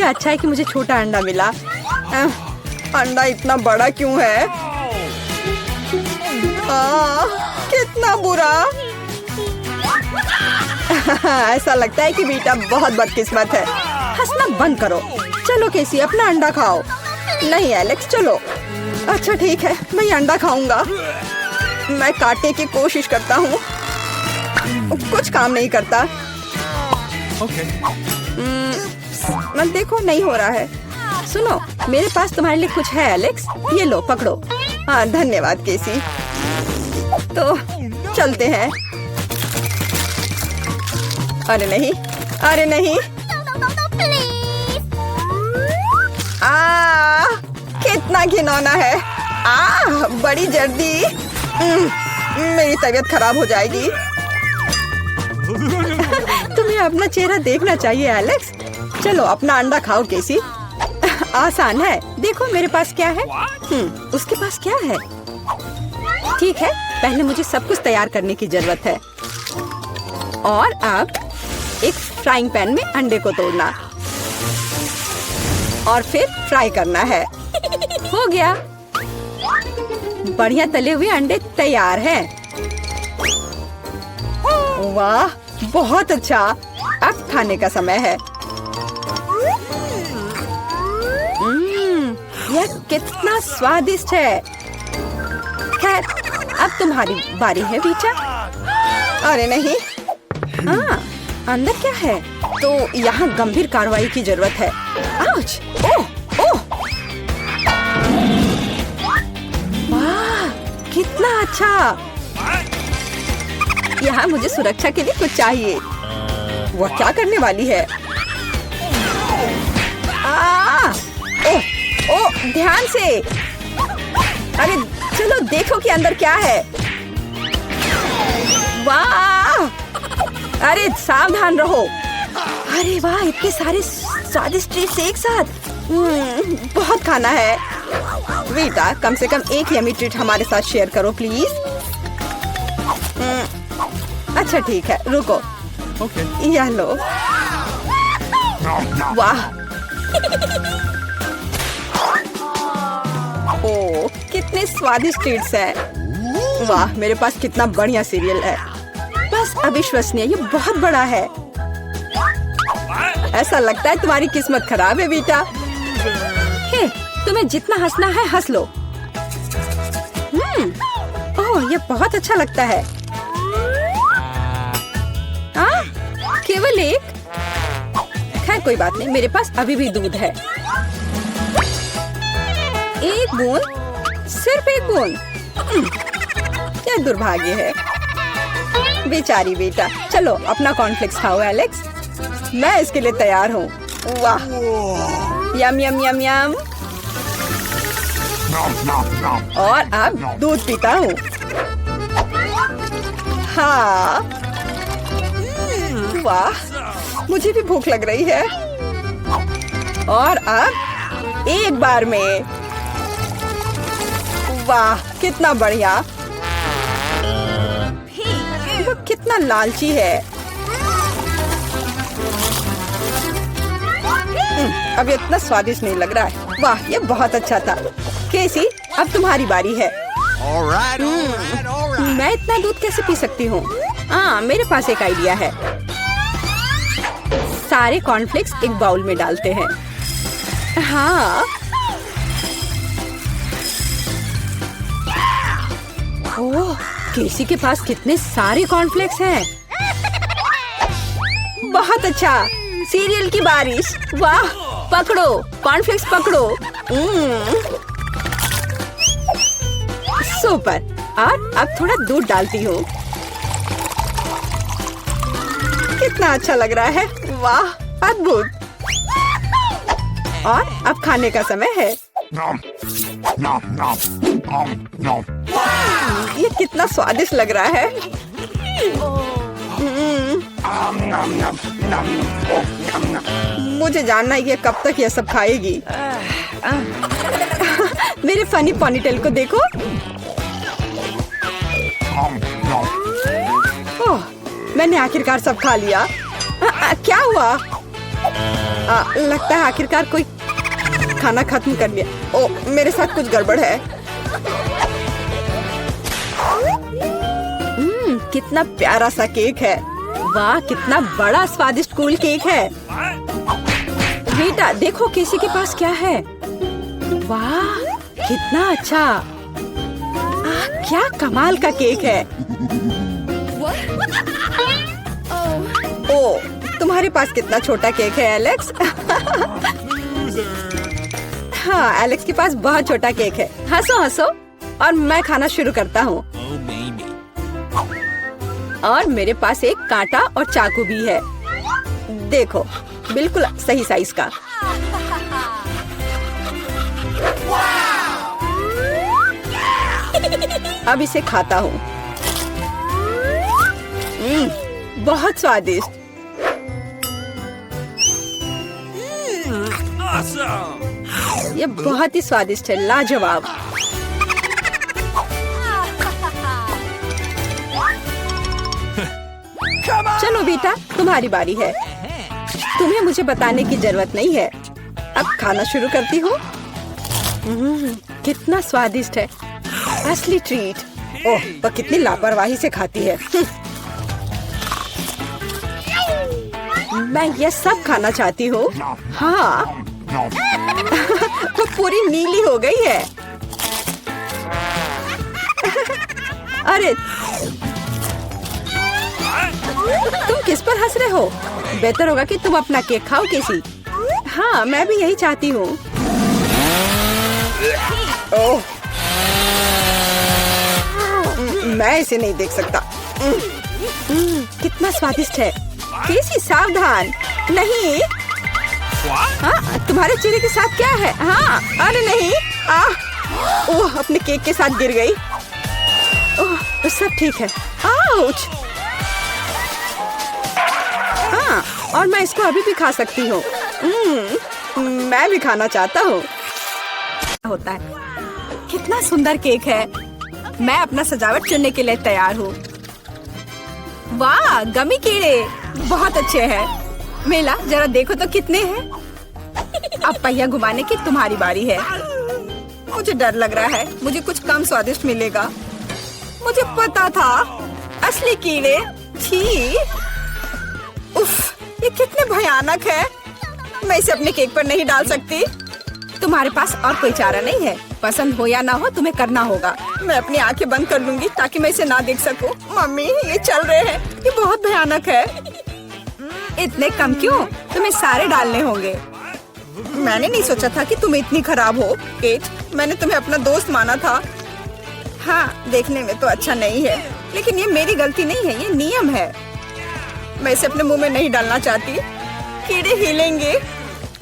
अच्छा है कि मुझे छोटा अंडा मिला। अंडा इतना बड़ा क्यों है? कितना बुरा। ऐसा लगता है कि बेटा बहुत बदकिस्मत है। हंसना बंद करो। चलो केसी, अपना अंडा खाओ। नहीं एलेक्स, चलो। अच्छा ठीक है, मैं अंडा खाऊंगा। मैं काटने की कोशिश करता हूँ, कुछ काम नहीं करता। मैं देखो, नहीं हो रहा है। सुनो, मेरे पास तुम्हारे लिए कुछ है एलेक्स, ये लो पकड़ो। हाँ धन्यवाद केसी। तो चलते हैं। अरे नहीं, अरे नहीं। कितना घिनौना है। बड़ी जल्दी। मेरी तबीयत खराब हो जाएगी। तुम्हें अपना चेहरा देखना चाहिए एलेक्स। चलो अपना अंडा खाओ केसी। आसान है। देखो मेरे पास क्या है। उसके पास क्या है? ठीक है, पहले मुझे सब कुछ तैयार करने की जरूरत है। और अब एक फ्राइंग पैन में अंडे को तोड़ना और फिर फ्राई करना है। हो गया। बढ़िया तले हुए अंडे तैयार हैं। वाह, बहुत अच्छा। अब खाने का समय है। यह कितना स्वादिष्ट है। खैर, अब तुम्हारी बारी है बीचा। अरे नहीं। अंदर क्या है? तो यहाँ गंभीर कार्रवाई की जरूरत है। आउच! ओह! ओह! वाह, कितना अच्छा। यहाँ मुझे सुरक्षा के लिए कुछ चाहिए। वह क्या करने वाली है? ओह! ओह! ध्यान से। अरे चलो देखो कि अंदर क्या है। वाह! अरे सावधान रहो। अरे वाह, इतने सारे स्वादिष्ट ट्रीट्स एक साथ। बहुत खाना है। वीटा, कम से कम एक यमी ट्रीट हमारे साथ शेयर करो प्लीज। अच्छा ठीक है, रुको। यह लो। वाह। ओह, कितने स्वादिष्ट ट्रीट्स हैं। वाह, मेरे पास कितना बढ़िया सीरियल है। बस अविश्वसनीय, ये बहुत बड़ा है। ऐसा लगता है तुम्हारी किस्मत खराब है बेटा। हे, तुम्हें जितना हंसना है हंस लो। ओह, ये बहुत अच्छा लगता है। केवल एक। खैर कोई बात नहीं, मेरे पास अभी भी दूध है। एक बूंद, सिर्फ एक बूंद। क्या दुर्भाग्य है। बेचारी बेटा। चलो अपना कॉर्नफ्लेक्स खाओ एलेक्स। मैं इसके लिए तैयार हूँ। वाह, यम यम यम यम। और अब दूध पीता हूँ। हाँ, वाह, मुझे भी भूख लग रही है। और अब एक बार में। वाह, कितना बढ़िया। वो कितना लालची है। अब ये इतना स्वादिष्ट नहीं लग रहा है। वाह, ये बहुत अच्छा था। केसी, अब तुम्हारी बारी है। मैं इतना दूध कैसे पी सकती हूँ? मेरे पास एक आइडिया है। सारे कॉर्नफ्लेक्स एक बाउल में डालते हैं। हाँ। ओह, केसी के पास कितने सारे कॉर्नफ्लेक्स हैं। बहुत अच्छा। सीरियल की बारिश। वाह, पकड़ो कॉर्नफ्लेक्स, पकड़ो। सुपर। और अब थोड़ा दूध डालती हूँ। कितना अच्छा लग रहा है। वाह, अद्भुत। और अब खाने का समय है। ये कितना स्वादिष्ट लग रहा है। मुझे जानना है ये कब तक ये सब खाएगी। मेरे फनी पोनीटेल को देखो। ओह, मैंने आखिरकार सब खा लिया। क्या हुआ? लगता है आखिरकार कोई खाना खत्म कर लिया। ओ, मेरे साथ कुछ गड़बड़ है। कितना प्यारा सा केक है। वाह, कितना बड़ा स्वादिष्ट कूल केक है। बेटा देखो केसी के पास क्या है। वाह, कितना अच्छा। क्या कमाल का केक है। ओ, तुम्हारे पास कितना छोटा केक है एलेक्स। हाँ, एलेक्स के पास बहुत छोटा केक है। हंसो हंसो और मैं खाना शुरू करता हूँ। और मेरे पास एक कांटा और चाकू भी है। देखो, बिल्कुल सही साइज का। अब इसे खाता हूँ। बहुत स्वादिष्ट। ये बहुत ही स्वादिष्ट है, लाजवाब। चलो बेटा, तुम्हारी बारी है। तुम्हें मुझे बताने की जरूरत नहीं है। अब खाना शुरू करती हूँ। कितना स्वादिष्ट है, असली ट्रीट। ओह, वो कितनी लापरवाही से खाती है। मैं ये सब खाना चाहती हूँ। हाँ। वो पूरी नीली हो गई है। अरे तुम किस पर हंस रहे हो? बेहतर होगा कि तुम अपना केक खाओ केसी। हाँ, मैं भी यही चाहती हूँ। ओह, मैं इसे नहीं देख सकता। कितना स्वादिष्ट है। केसी सावधान, नहीं। हाँ, तुम्हारे चेहरे के साथ क्या है? हाँ, अरे नहीं। ओह, अपने केक के साथ गिर गई। ओह, सब ठीक है। आउच। हाँ, और मैं इसको अभी भी खा सकती हूँ। मैं भी खाना चाहता हूँ। होता है। कितना सुंदर केक है। मैं अपना सजावट चुनने के लिए तैयार हूँ। वाह, गमी कीड़े बहुत अच्छे हैं। मेला, जरा देखो तो कितने हैं। अब पहिया घुमाने की तुम्हारी बारी है। मुझे डर लग रहा है, मुझे कुछ कम स्वादिष्ट मिलेगा। मुझे पता था, असली कीड़े। छी, उफ, ये कितने भयानक है। मैं इसे अपने केक पर नहीं डाल सकती। तुम्हारे पास और कोई चारा नहीं है। पसंद हो या ना हो, तुम्हें करना होगा। मैं अपनी आंखें बंद कर लूंगी ताकि मैं इसे ना देख सकूं। मम्मी, ये चल रहे हैं। ये बहुत भयानक है। इतने कम क्यों? तुम्हें सारे डालने होंगे। मैंने नहीं सोचा था कि तुम इतनी खराब हो केट। मैंने तुम्हें अपना दोस्त माना था। हाँ, देखने में तो अच्छा नहीं है, लेकिन ये मेरी गलती नहीं है, ये नियम है। मैं इसे अपने मुंह में नहीं डालना चाहती। कीड़े हिलेंगे।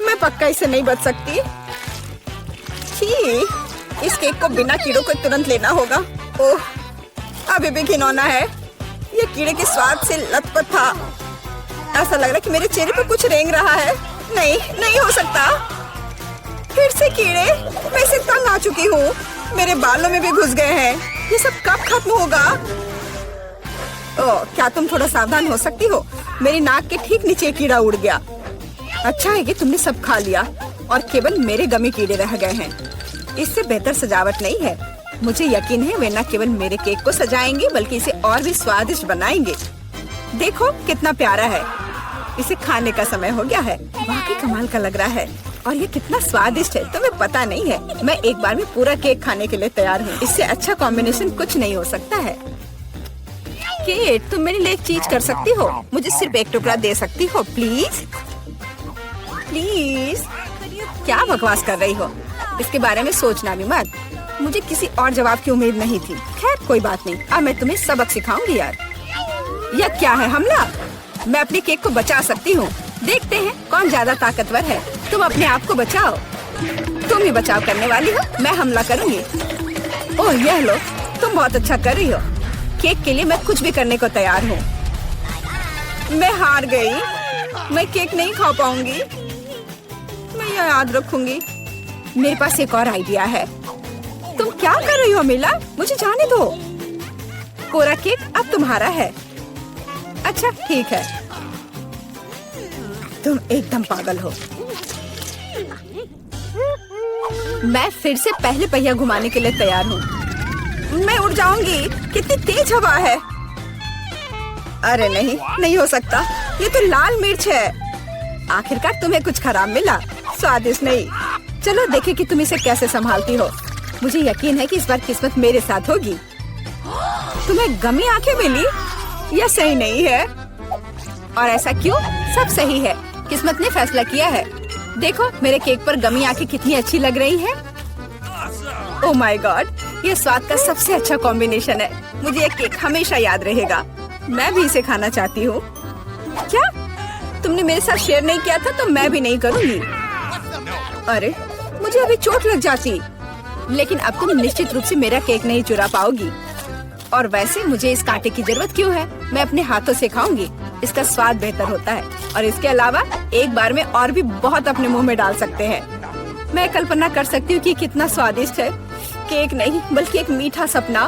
मैं पक्का इसे नहीं बच सकती। छी, इस केक को बिना कीड़ों को तुरंत लेना होगा। ओह, अभी भी घिनौना है। ये कीड़े के स्वाद से लथपथ था। ऐसा लग रहा है कि मेरे चेहरे पे कुछ रेंग रहा है। नहीं, नहीं हो सकता। फिर से कीड़े। मैं इसे तंग आ चुकी हूँ। मेरे बालों में भी घुस गए हैं। ये सब कब खत्म होगा? ओह, क्या तुम थोड़ा सावधान हो सकती हो? मेरी नाक के ठीक नीचे कीड़ा उड़ गया। अच्छा है कि तुमने सब खा लिया और केवल मेरे गमी कीड़े रह गए हैं। इससे बेहतर सजावट नहीं है। मुझे यकीन है वे न केवल मेरे केक को सजाएंगे बल्कि इसे और भी स्वादिष्ट बनाएंगे। देखो कितना प्यारा है। इसे खाने का समय हो गया है। वाकई कमाल का लग रहा है और ये कितना स्वादिष्ट है तुम्हें पता नहीं है। मैं एक बार में पूरा केक खाने के लिए तैयार हूँ। इससे अच्छा कॉम्बिनेशन कुछ नहीं हो सकता है। केट, तुम मेरे लिए एक चीज कर सकती हो? मुझे सिर्फ एक टुकड़ा दे सकती हो प्लीज? प्लीज। क्या बकवास कर रही हो? इसके बारे में सोचना भी मत। मुझे किसी और जवाब की उम्मीद नहीं थी। खैर कोई बात नहीं, अब मैं तुम्हें सबक सिखाऊंगी यार। यह क्या है, हमला? मैं अपने केक को बचा सकती हूँ। देखते हैं कौन ज्यादा ताकतवर है। तुम अपने आप को बचाओ। तुम ही बचाव करने वाली हो, मैं हमला करूंगी। ओह यह लो, तुम बहुत अच्छा कर रही हो। केक के लिए मैं कुछ भी करने को तैयार हूँ। मैं हार गई। मैं केक नहीं खा पाऊंगी। मैं यह याद रखूंगी। मेरे पास एक और आइडिया है। तुम क्या कर रही हो मिला? मुझे जाने दो। कोरा केक अब तुम्हारा है। अच्छा ठीक है। तुम एकदम पागल हो। मैं फिर से पहले पहिया घुमाने के लिए तैयार हूँ। मैं उड़ जाऊंगी। कितनी तेज हवा है। अरे नहीं, नहीं हो सकता। ये तो लाल मिर्च है। आखिरकार तुम्हें कुछ खराब मिला, स्वादिष्ट नहीं। चलो देखें कि तुम इसे कैसे संभालती हो। मुझे यकीन है कि इस बार किस्मत मेरे साथ होगी। तुम्हें गमी आंखें मिली? यह सही नहीं है। और ऐसा क्यों? सब सही है। किस्मत ने फैसला किया है। देखो मेरे केक पर गमी आंखें कितनी अच्छी लग रही हैं। ओह माय गॉड, ये स्वाद का सबसे अच्छा कॉम्बिनेशन है। मुझे ये केक हमेशा याद रहेगा। मैं भी इसे खाना चाहती हूँ। क्या तुमने मेरे साथ शेयर नहीं किया था तो मैं भी नहीं करूँगी। अरे मुझे अभी चोट लग जाती। लेकिन अब तुम निश्चित रूप से मेरा केक नहीं चुरा पाओगी। और वैसे मुझे इस कांटे की जरूरत क्यों है? मैं अपने हाथों से खाऊंगी। इसका स्वाद बेहतर होता है और इसके अलावा एक बार में और भी बहुत अपने मुंह में डाल सकते हैं। मैं कल्पना कर सकती हूँ कि कितना स्वादिष्ट है। केक नहीं बल्कि एक मीठा सपना।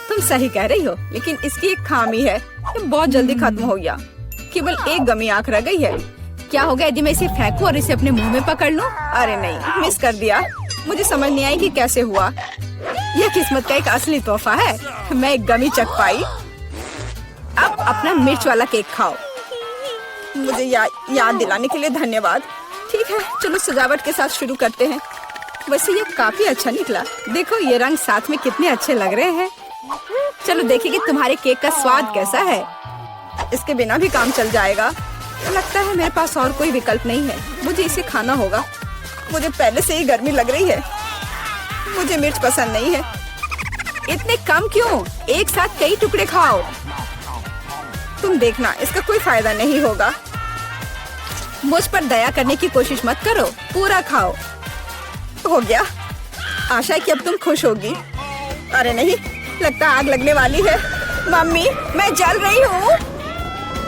तुम सही कह रही हो, लेकिन इसकी एक खामी है। ये बहुत जल्दी खत्म हो गया। केवल एक गमी आंख रह गई है। क्या होगा यदि मैं इसे फेंकूं और इसे अपने मुंह में पकड़ लूं? अरे नहीं, मिस कर दिया। मुझे समझ नहीं आई कि कैसे हुआ। यह किस्मत का एक असली तोहफा है। मैं एक गमी चख पाई। अब अपना मिर्च वाला केक खाओ। मुझे याद दिलाने के लिए धन्यवाद। ठीक है, चलो सजावट के साथ शुरू करते हैं। वैसे ये काफी अच्छा निकला। देखो ये रंग साथ में कितने अच्छे लग रहे हैं। चलो देखिए कि तुम्हारे केक का स्वाद कैसा है। इसके बिना भी काम चल जाएगा। लगता है मेरे पास और कोई विकल्प नहीं है। मुझे इसे खाना होगा। मुझे पहले से ही गर्मी लग रही है। मुझे मिर्च पसंद नहीं है। इतने कम क्यों? एक साथ कई टुकड़े खाओ। तुम देखना, इसका कोई फायदा नहीं होगा। मुझ पर दया करने की कोशिश मत करो। पूरा खाओ। हो गया। आशा है कि अब तुम खुश होगी। अरे नहीं, लगता है आग लगने वाली है। मम्मी, मैं जल रही हूँ।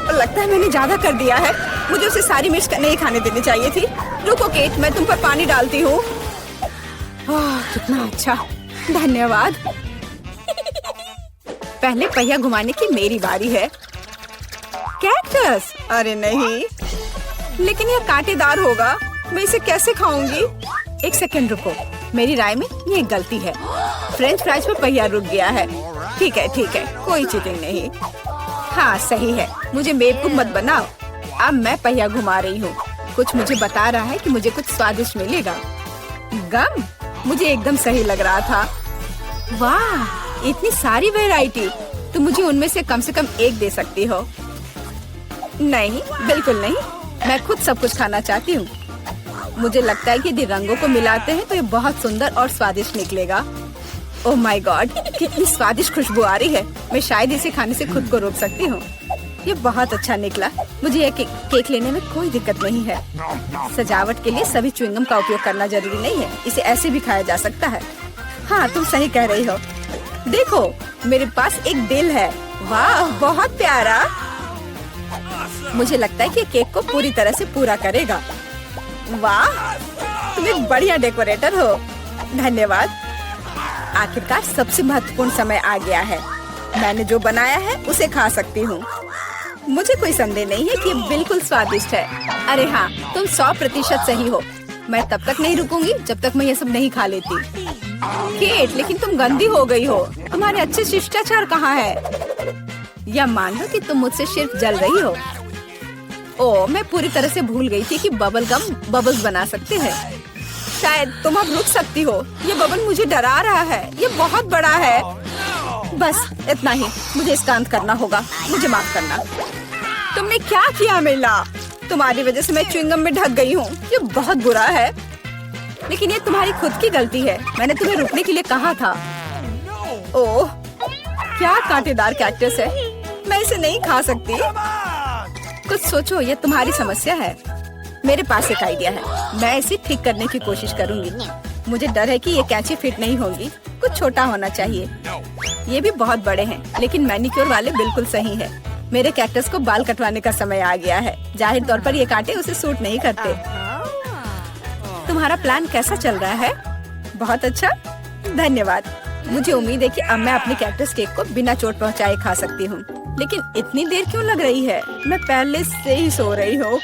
लगता है मैंने ज्यादा कर दिया है। मुझे उसे सारी मिर्च नहीं खाने देनी चाहिए थी। रुको केट, मैं तुम पर पानी डालती हूँ। कितना अच्छा, धन्यवाद। पहले पहिया घुमाने की मेरी बारी है। कैक्टस? अरे नहीं, लेकिन यह कांटेदार होगा। मैं इसे कैसे खाऊंगी? एक सेकंड रुको, मेरी राय में ये एक गलती है। फ्रेंच फ्राइज पर पहिया रुक गया है। ठीक है, कोई चीटिंग नहीं। हाँ सही है। मुझे बेवकूफ मत बनाओ। अब मैं पहिया घुमा रही हूँ। कुछ मुझे बता रहा है कि मुझे कुछ स्वादिष्ट मिलेगा। गम? मुझे एकदम सही लग रहा था। वाह, इतनी सारी वैरायटी। तुम मुझे उनमें से कम एक दे सकती हो। नहीं, बिल्कुल नहीं। मैं खुद सब कुछ खाना चाहती हूँ। मुझे लगता है कि यदि रंगों को मिलाते हैं तो ये बहुत सुंदर और स्वादिष्ट निकलेगा। ओह माय गॉड, कितनी स्वादिष्ट खुशबू आ रही है। मैं शायद इसे खाने से खुद को रोक सकती हूँ। ये बहुत अच्छा निकला। मुझे यह केक लेने में कोई दिक्कत नहीं है। सजावट के लिए सभी च्युइंगम का उपयोग करना जरूरी नहीं है। इसे ऐसे भी खाया जा सकता है। हाँ, तुम सही कह रही हो। देखो, मेरे पास एक दिल है। वाह, बहुत प्यारा। मुझे लगता है कि केक को पूरी तरह से पूरा करेगा। वाह, तुम एक बढ़िया डेकोरेटर हो। धन्यवाद। आखिरकार सबसे महत्वपूर्ण समय आ गया है। मैंने जो बनाया है उसे खा सकती हूँ। मुझे कोई संदेह नहीं है कि ये बिल्कुल स्वादिष्ट है। अरे हाँ, तुम 100% सही हो। मैं तब तक नहीं रुकूंगी जब तक मैं ये सब नहीं खा लेती। केट, लेकिन तुम गंदी हो गई हो। तुम्हारे अच्छे शिष्टाचार कहाँ है? या मान लो कि तुम मुझसे सिर्फ जल रही हो। ओह, मैं पूरी तरह से भूल गई थी कि बबल गम बबल्स बना सकते हैं। शायद तुम अब रुक सकती हो। ये बबल मुझे डरा रहा है। ये बहुत बड़ा है। बस इतना ही। मुझे इसका अंत करना होगा। मुझे माफ करना। तुमने क्या किया मिला? तुम्हारी वजह से मैं च्युइंगम में ढक गई हूँ। ये बहुत बुरा है। लेकिन ये तुम्हारी खुद की गलती है। मैंने तुम्हें रुकने के लिए कहा था। ओह, क्या कांटेदार कैक्टस है। मैं इसे नहीं खा सकती। कुछ सोचो, ये तुम्हारी समस्या है। मेरे पास एक आइडिया है। मैं इसे ठीक करने की कोशिश करूंगी। मुझे डर है कि ये कैंची फिट नहीं होगी। कुछ छोटा होना चाहिए। ये भी बहुत बड़े हैं, लेकिन मैनिक्योर वाले बिल्कुल सही है। मेरे कैक्टस को बाल कटवाने का समय आ गया है। जाहिर तौर पर ये कांटे उसे सूट नहीं करते। तुम्हारा प्लान कैसा चल रहा है? बहुत अच्छा, धन्यवाद। मुझे उम्मीद है कि अब मैं अपने कैक्टस केक को बिना चोट पहुंचाए खा सकती हूँ। लेकिन इतनी देर क्यों लग रही है? मैं पहले से ही सो रही हूँ।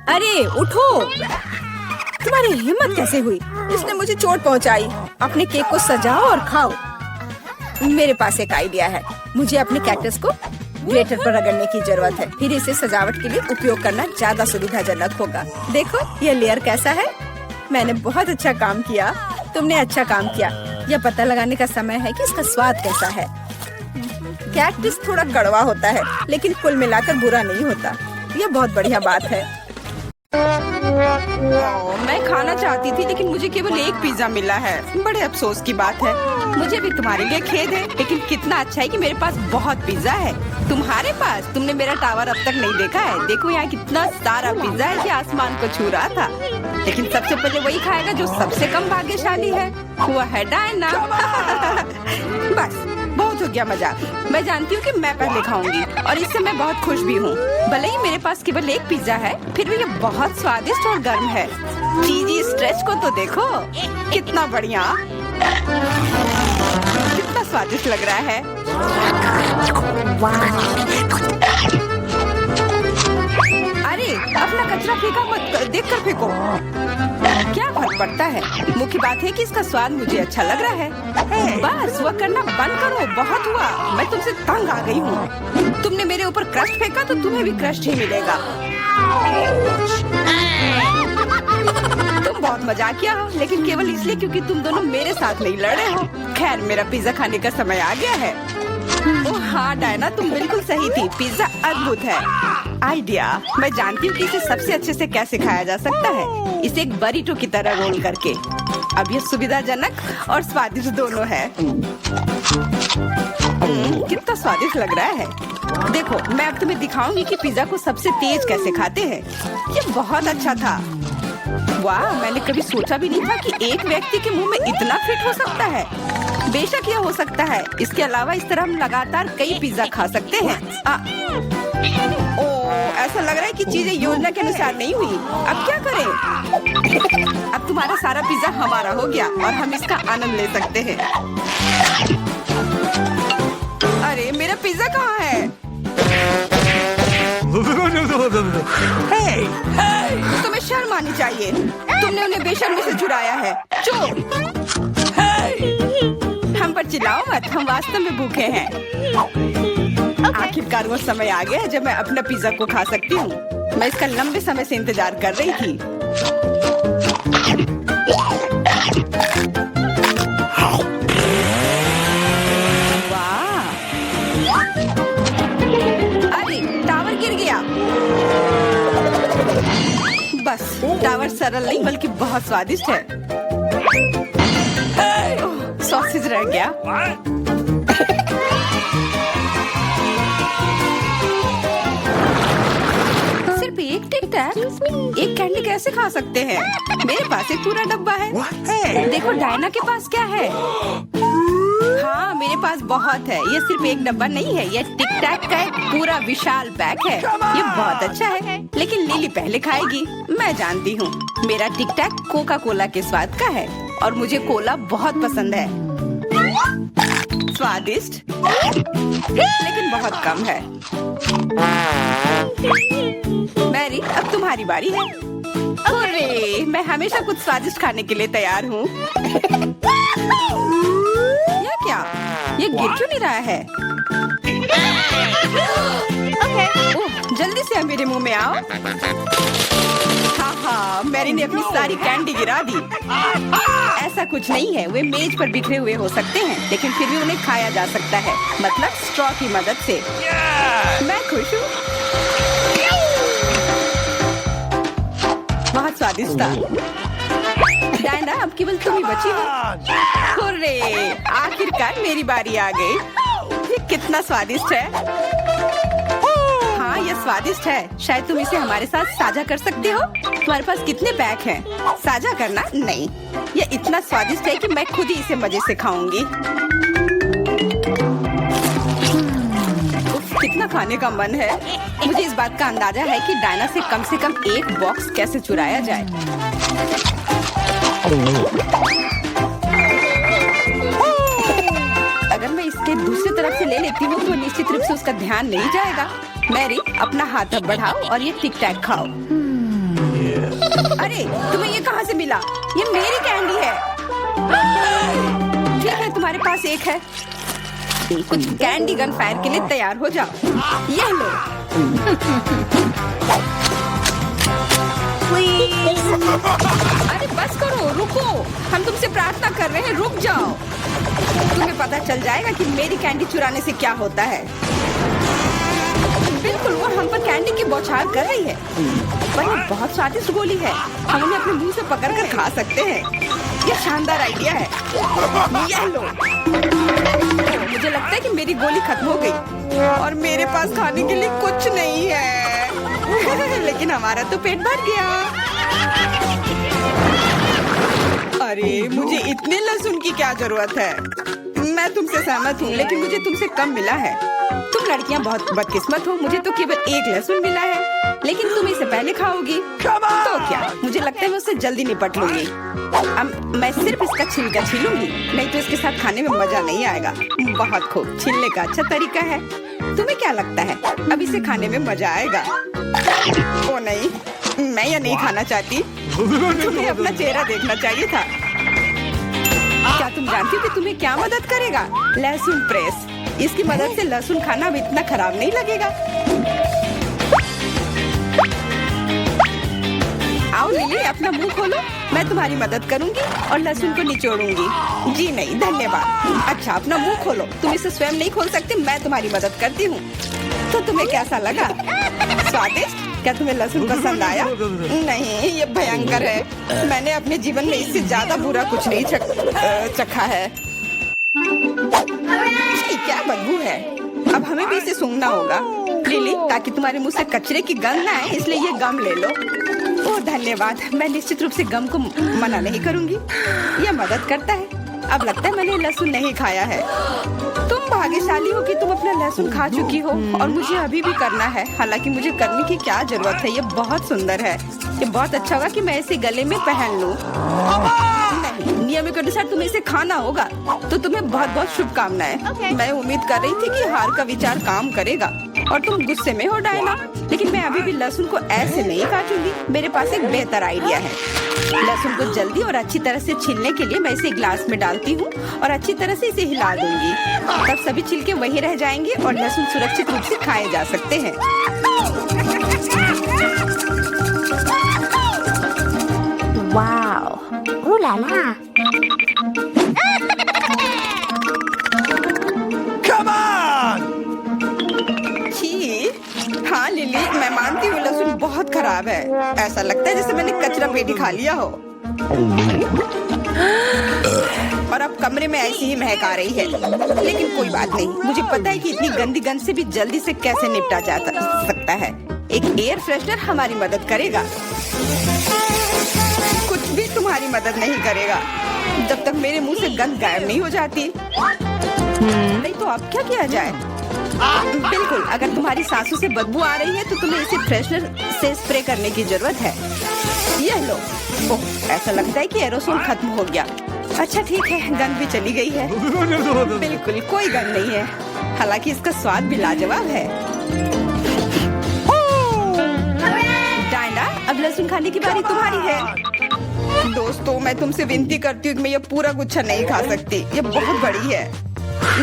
अरे उठो, तुम्हारी हिम्मत कैसे हुई? इसने मुझे चोट पहुंचाई। अपने केक को सजाओ और खाओ। मेरे पास एक आइडिया है। मुझे अपने कैक्टस को ग्रेटर पर रगड़ने की जरूरत है, फिर इसे सजावट के लिए उपयोग करना ज्यादा सुविधाजनक होगा। देखो ये लेयर कैसा है। मैंने बहुत अच्छा काम किया। तुमने अच्छा काम किया। यह पता लगाने का समय है कि इसका स्वाद कैसा है। कैक्टस थोड़ा कड़वा होता है, लेकिन कुल मिलाकर बुरा नहीं होता। यह बहुत बढ़िया बात है। मैं खाना चाहती थी, लेकिन मुझे केवल एक पिज्जा मिला है। बड़े अफसोस की बात है। मुझे भी तुम्हारे लिए खेद है, लेकिन कितना अच्छा है कि मेरे पास बहुत पिज्जा है। तुम्हारे पास? तुमने मेरा टावर अब तक नहीं देखा है। देखो यहाँ कितना सारा पिज्जा है कि आसमान को छू रहा था। लेकिन सबसे पहले वही खाएगा जो सबसे कम भाग्यशाली है। वो है डायना। बस बहुत हो गया मजाक। मैं जानती हूँ कि मैं पहले खाऊंगी और इससे मैं बहुत खुश भी हूँ। भले ही मेरे पास केवल एक पिज्जा है, फिर भी ये बहुत स्वादिष्ट और गर्म है। चीजी स्ट्रेच को तो देखो, कितना बढ़िया, कितना स्वादिष्ट लग रहा है। अरे अपना कचरा फेंका मत, देख कर फेंको। क्या फर्क पड़ता है? मुख्य बात है कि इसका स्वाद मुझे अच्छा लग रहा है। बस वह करना बंद करो, बहुत हुआ। मैं तुमसे तंग आ गई हूँ। तुमने मेरे ऊपर क्रस्ट फेंका तो तुम्हें भी क्रस्ट ही मिलेगा। तुम बहुत मजाकिया हो, लेकिन केवल इसलिए क्योंकि तुम दोनों मेरे साथ नहीं लड़े हो। खैर मेरा पिज्जा खाने का समय आ गया है। ओह हाँ डायना, तुम बिल्कुल सही थी। पिज्जा अद्भुत है। आइडिया, मैं जानती हूँ कि इसे सबसे अच्छे से कैसे खाया जा सकता है। इसे एक बरीटो की तरह रोल करके। अब ये सुविधाजनक और स्वादिष्ट दोनों है। कितना स्वादिष्ट लग रहा है। देखो मैं अब तुम्हें दिखाऊंगी कि पिज्जा को सबसे तेज कैसे खाते हैं। ये बहुत अच्छा था। वाह, मैंने कभी सोचा भी नहीं था कि एक व्यक्ति के मुंह में इतना फिट हो सकता है। बेशक यह हो सकता है। इसके अलावा इस तरह हम लगातार कई पिज्जा खा सकते हैं। ऐसा लग रहा है कि चीजें योजना के अनुसार नहीं हुई। अब क्या करें? अब तुम्हारा सारा पिज्जा हमारा हो गया और हम इसका आनंद ले सकते हैं। अरे मेरा पिज्जा कहाँ है? तुम्हें शर्म आनी चाहिए। तुमने उन्हें बेशर्मी से चुराया है। चुप! हम पर चिल्लाओ मत, हम वास्तव में भूखे हैं। आखिरकार वो समय आ गया है जब मैं अपना पिज्जा को खा सकती हूँ। मैं इसका लंबे समय से इंतजार कर रही थी। वाह! अरे टावर गिर गया। बस टावर सरल नहीं बल्कि बहुत स्वादिष्ट है। सॉसेज रह गया। सिर्फ एक टिक टैक, एक कैंडी कैसे खा सकते हैं? मेरे पास एक पूरा डब्बा है। देखो डायना के पास क्या है। हाँ मेरे पास बहुत है। ये सिर्फ एक डब्बा नहीं है, ये टिक टैक का एक पूरा विशाल पैक है। ये बहुत अच्छा है, लेकिन लिली पहले खाएगी। मैं जानती हूँ। मेरा टिक टैक कोका कोला के स्वाद का है और मुझे कोला बहुत पसंद है। स्वादिष्ट, लेकिन बहुत कम है। मैरी, अब तुम्हारी बारी है। अरे मैं हमेशा कुछ स्वादिष्ट खाने के लिए तैयार हूँ। यह क्या? ये गिर क्यों नहीं रहा है? ओह, जल्दी से मेरे मुंह में आओ। हाँ, मैरी ने अपनी सारी कैंडी गिरा दी। ऐसा कुछ नहीं है, वे मेज पर बिखरे हुए हो सकते हैं, लेकिन फिर भी उन्हें खाया जा सकता है, मतलब स्ट्रॉ की मदद से। मैं खुश हूँ। बहुत स्वादिष्ट था। डायना, अब केवल तुम ही बची हो। हुर्रे, आखिरकार मेरी बारी आ गई। ये कितना स्वादिष्ट है। हाँ यह स्वादिष्ट है। शायद तुम इसे हमारे साथ साझा कर सकते हो। तुम्हारे पास कितने पैक हैं? साझा करना नहीं। यह इतना स्वादिष्ट है कि मैं खुद ही इसे मजे से खाऊंगी। कितना खाने का मन है। मुझे इस बात का अंदाजा है कि डायना से कम एक बॉक्स कैसे चुराया जाए। अगर मैं इसके दूसरी तरफ से ले लेती हूँ तो निश्चित रूप से उसका ध्यान नहीं जाएगा। मैरी, अपना हाथ अब बढ़ाओ और ये टिक टैक खाओ। अरे तुम्हें ये कहाँ से मिला? ये मेरी कैंडी है। ठीक है, तुम्हारे पास एक है। कुछ कैंडी गन फायर के लिए तैयार हो जाओ। ये लो। अरे बस करो, रुको। हम तुमसे प्रार्थना कर रहे हैं, रुक जाओ। तुम्हें पता चल जाएगा कि मेरी कैंडी चुराने से क्या होता है। बिल्कुल, वो हम पर कैंडी की बौछार कर रही है। पर ये बहुत स्वादिष्ट गोली है। हम उन्हें अपने मुंह से पकड़कर खा सकते हैं। ये शानदार आइडिया है। ये लो। मुझे लगता है कि मेरी गोली खत्म हो गई और मेरे पास खाने के लिए कुछ नहीं है। लेकिन हमारा तो पेट भर गया। अरे मुझे इतने लहसुन की क्या जरूरत है? मैं तुमसे सहमत हूँ, लेकिन मुझे तुमसे कम मिला है। तुम लड़कियाँ बहुत बदकिस्मत हो। मुझे तो केवल एक लहसुन मिला है, लेकिन तुम इसे पहले खाओगी। तो क्या, मुझे लगता है मैं उससे जल्दी निपट लूंगी। अब मैं सिर्फ इसका छिलका छीलूंगी, नहीं तो इसके साथ खाने में मजा नहीं आएगा। बहुत खूब, छीलने का अच्छा तरीका है। तुम्हें क्या लगता है अब इसे खाने में मजा आएगा? ओ नहीं, मैं यह नहीं खाना चाहती। तुम्हें अपना चेहरा देखना चाहिए था। क्या तुम जानती हो कि तुम्हें क्या मदद करेगा? लहसुन प्रेस। इसकी मदद से लहसुन खाना भी इतना खराब नहीं लगेगा। आओ लिली, अपना मुंह खोलो। मैं तुम्हारी मदद करूंगी और लहसुन को निचोड़ूंगी। जी नहीं, धन्यवाद। अच्छा, अपना मुंह खोलो। तुम इसे स्वयं नहीं खोल सकते, मैं तुम्हारी मदद करती हूँ। तो तुम्हें कैसा लगा? स्वादिष्ट? क्या तुम्हें लहसुन पसंद आया? नहीं, ये भयंकर है। मैंने अपने जीवन में इससे ज्यादा बुरा कुछ नहीं चखा है। क्या बदबू है। अब हमें भी इसे सूंघना होगा लिली, ताकि तुम्हारे मुंह से कचरे की गंध ना आए। इसलिए ये गम ले लो। ओह धन्यवाद। मैं निश्चित रूप से गम को मना नहीं करूंगी। यह मदद करता है। अब लगता है मैंने लहसुन नहीं खाया है। तुम भाग्यशाली हो कि तुम अपना लहसुन खा चुकी हो, और मुझे अभी भी करना है। हालांकि मुझे करने की क्या जरूरत है? ये बहुत सुंदर है। ये बहुत अच्छा होगा कि मैं इसे गले में पहन लूं। नहीं, नियम के अनुसार तुम्हें इसे खाना होगा। तो तुम्हें बहुत बहुत शुभकामनाएं। मैं उम्मीद कर रही थी कि हार का विचार काम करेगा और तुम गुस्से में हो डायना, लेकिन मैं अभी भी लहसुन को ऐसे नहीं काटूंगी। मेरे पास एक बेहतर आइडिया है। लहसुन को जल्दी और अच्छी तरह से छीलने के लिए मैं इसे ग्लास में डालती हूँ और अच्छी तरह से इसे हिला दूंगी। तब सभी छिलके वहीं रह जाएंगे और लहसुन सुरक्षित रूप से खाए जा सकते हैं। Wow, ooh la la। Come on! छी, हाँ लिली, मैं मानती हूँ लहसुन बहुत खराब है। ऐसा लगता है जैसे मैंने कचरा पेटी खा लिया हो। और अब कमरे में ऐसी ही महक आ रही है। लेकिन कोई बात नहीं, मुझे पता है कि इतनी गंदी गंध से भी जल्दी से कैसे निपटा जा सकता है। एक एयर फ्रेशनर हमारी मदद करेगा। कुछ भी तुम्हारी मदद नहीं करेगा जब तक मेरे मुंह से गंध गायब नहीं हो जाती। नहीं तो अब क्या किया जाए? बिल्कुल, अगर तुम्हारी सांसों से बदबू आ रही है तो तुम्हें इसे फ्रेशनर से स्प्रे करने की जरूरत है। यह लो। ओह, ऐसा लगता है कि एरोसोल खत्म हो गया। अच्छा ठीक है, गंध भी चली गई है। बिल्कुल कोई गंध नहीं है। हालांकि इसका स्वाद भी लाजवाब है। डायना, अब लहसुन खाने की बारी तुम्हारी है। दोस्तों, मैं तुमसे विनती करती हूँ कि मैं ये पूरा गुच्छा नहीं खा सकती। ये बहुत बड़ी है।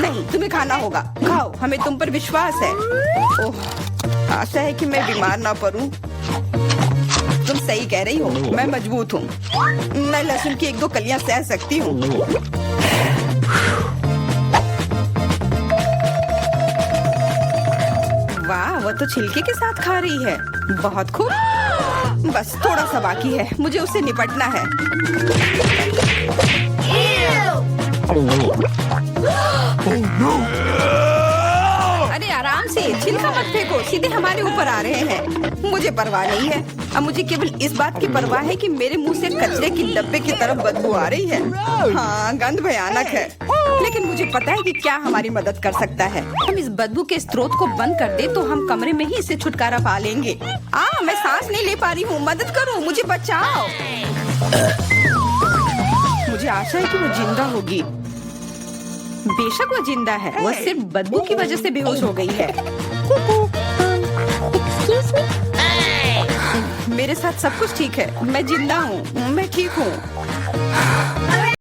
नहीं, तुम्हें खाना होगा। खाओ, हमें तुम पर विश्वास है। ओह, आशा है कि मैं बीमार ना पड़ूं। तुम सही कह रही हो, मैं मजबूत हूँ। मैं लहसुन की 1-2 कलियां सह सकती हूँ। वाह, वो तो छिलके के साथ खा रही है। बहुत खूब। बस थोड़ा सा बाकी है, मुझे उससे निपटना है। अरे आराम से, छिलका मत फेंको, सीधे हमारे ऊपर आ रहे हैं। मुझे परवाह नहीं है। अब मुझे केवल इस बात की परवाह है कि मेरे मुंह से कचरे की डब्बे की तरफ बदबू आ रही है। हाँ, गंध भयानक है, लेकिन मुझे पता है कि क्या हमारी मदद कर सकता है। हम इस बदबू के स्रोत को बंद कर दे तो हम कमरे में ही इसे छुटकारा पा लेंगे। मैं सांस नहीं ले पा रही हूँ, मदद करो, मुझे बचाओ। मुझे आशा है कि वो जिंदा होगी। बेशक वो जिंदा है, वो सिर्फ बदबू की वजह से बेहोश हो गई है। मेरे साथ सब कुछ ठीक है। मैं जिंदा हूँ, मैं ठीक हूँ।